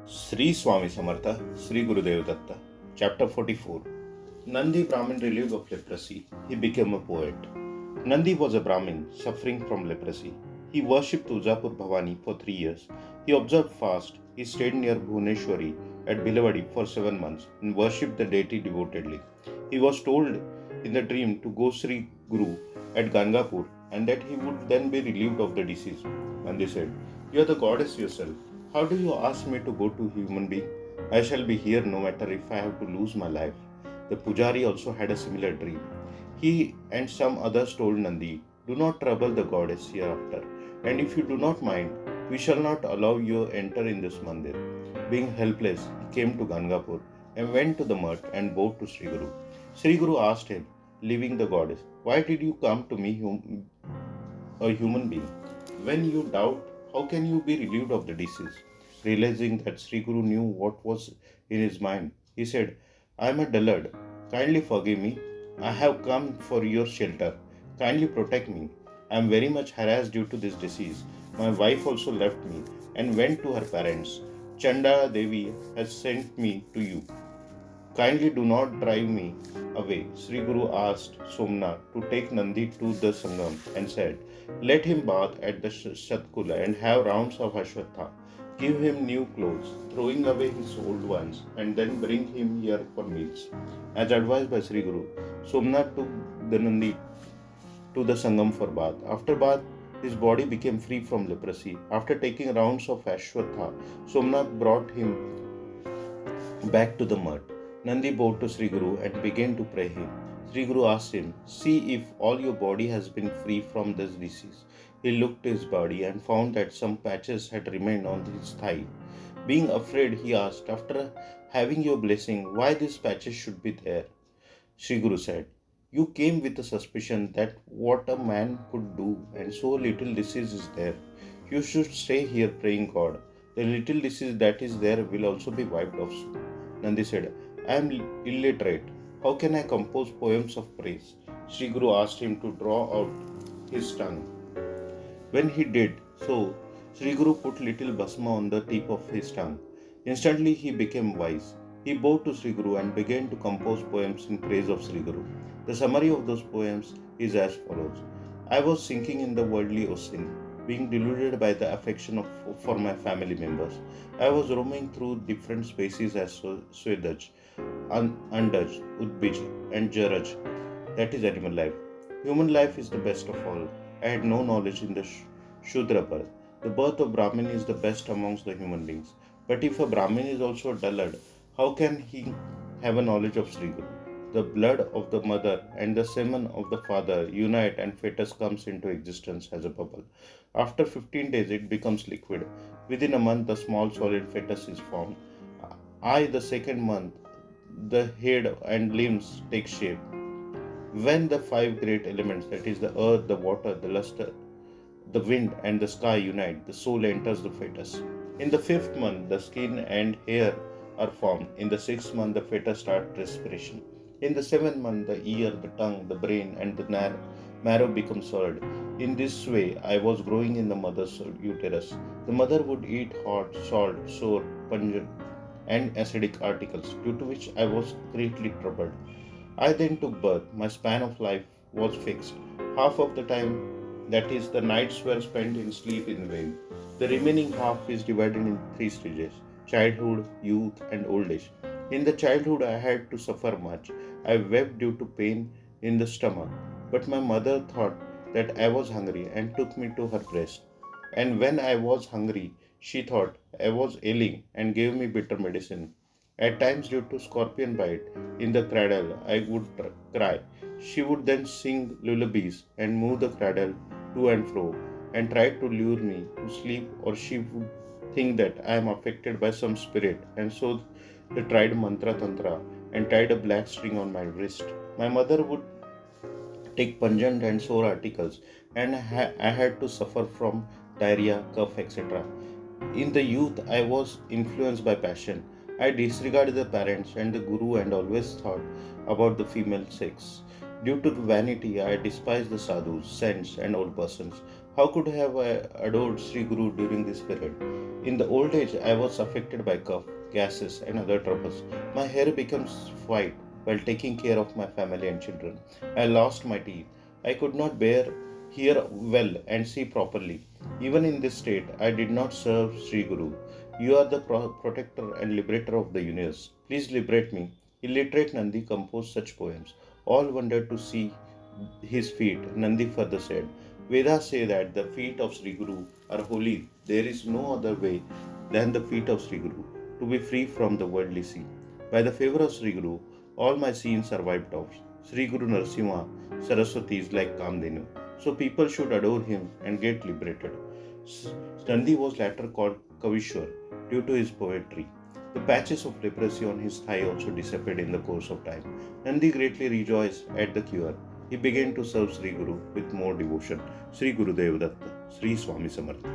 Sri Swami Samartha, Sri Gurudev Datta, Chapter 44. Nandi Brahmin relieved of leprosy. He became a poet. Nandi was a Brahmin suffering from leprosy. He worshipped Tujapur Bhavani for 3 years. He observed fast. He stayed near Bhuvaneshwari at Bilawadi for 7 months and worshipped the deity devotedly. He was told in the dream to go Sri Guru at Gangapur and that he would then be relieved of the disease. Nandi said, "You are the goddess yourself. How do you ask me to go to human being? I shall be here no matter if I have to lose my life." The Pujari also had a similar dream. He and some others told Nandi, "Do not trouble the goddess hereafter, and if you do not mind, we shall not allow you to enter in this mandir." Being helpless, he came to Gangapur and went to the mud and bowed to Sri Guru. Sri Guru asked him, leaving the goddess, "Why did you come to me, a human being? When you doubt, how can you be relieved of the disease?" Realizing that Sri Guru knew what was in his mind, he said, "I am a dullard. Kindly forgive me. I have come for your shelter. Kindly protect me. I am very much harassed due to this disease. My wife also left me and went to her parents. Chanda Devi has sent me to you. Kindly do not drive me away." Sri Guru asked Somnath to take Nandi to the Sangam and said, "Let him bath at the Shatkula and have rounds of Ashwatha. Give him new clothes, throwing away his old ones, and then bring him here for meals." As advised by Sri Guru, Somnath took the Nandi to the Sangam for bath. After bath, his body became free from leprosy. After taking rounds of Ashwatha, Somnath brought him back to the mud. Nandi bowed to Sri Guru and began to pray him. Sri Guru asked him, "See if all your body has been free from this disease." He looked at his body and found that some patches had remained on his thigh. Being afraid, he asked, "After having your blessing, why these patches should be there?" Sri Guru said, "You came with a suspicion that what a man could do, and so little disease is there. You should stay here praying God. The little disease that is there will also be wiped off soon." Nandi said, "I am illiterate. How can I compose poems of praise?" Sri Guru asked him to draw out his tongue. When he did so, Sri Guru put little basma on the tip of his tongue. Instantly he became wise. He bowed to Sri Guru and began to compose poems in praise of Sri Guru. The summary of those poems is as follows. "I was sinking in the worldly ocean, being deluded by the affection for my family members. I was roaming through different species as Swedaj, Andaj, Udbij, and Jaraj, that is animal life. Human life is the best of all. I had no knowledge in the Shudra birth. The birth of Brahmin is the best amongst the human beings. But if a Brahmin is also a dullard, how can he have a knowledge of Sri Guru? The blood of the mother and the semen of the father unite and fetus comes into existence as a bubble. After 15 days, it becomes liquid. Within a month, a small solid fetus is formed. The second month, the head and limbs take shape. When the five great elements, that is the earth, the water, the luster, the wind, and the sky unite, the soul enters the fetus. In the fifth month, the skin and hair are formed. In the sixth month, the fetus starts respiration. In the seventh month, the ear, the tongue, the brain, and the marrow become solid. In this way, I was growing in the mother's uterus. The mother would eat hot, salt, sour, pungent, and acidic articles, due to which I was greatly troubled. I then took birth. My span of life was fixed. Half of the time, that is, the nights, were spent in sleep in vain. The remaining half is divided in three stages: childhood, youth, and old age. In the childhood, I had to suffer much. I wept due to pain in the stomach, but my mother thought that I was hungry and took me to her breast. And when I was hungry, she thought I was ailing and gave me bitter medicine. At times, due to scorpion bite in the cradle, I would cry. She would then sing lullabies and move the cradle to and fro and try to lure me to sleep, or she would think that I am affected by some spirit, and so they tried mantra tantra and tied a black string on my wrist. My mother would take pungent and sour articles, and I had to suffer from diarrhea, cough, etc. In the youth, I was influenced by passion. I disregarded the parents and the guru and always thought about the female sex. Due to vanity, I despised the sadhus, saints, and old persons. How could I have adored Sri Guru during this period? In the old age, I was affected by cough, gases, and other troubles. My hair becomes white while taking care of my family and children. I lost my teeth. I could not bear hear well and see properly. Even in this state, I did not serve Sri Guru. You are the protector and liberator of the universe. Please liberate me. Illiterate Nandi composed such poems. All wondered to see his feet. Nandi further said, Vedas say that the feet of Sri Guru are holy. There is no other way than the feet of Sri Guru to be free from the worldly sea. By the favor of Sri Guru, all my sins are wiped off. Sri Guru Narasimha Saraswati is like Kamdenu. So people should adore him and get liberated. Nandi was later called Kavishwar due to his poetry. The patches of leprosy on his thigh also disappeared in the course of time. Nandi greatly rejoiced at the cure. He began to serve Sri Guru with more devotion. Sri Gurudev Datta, Sri Swami Samartha.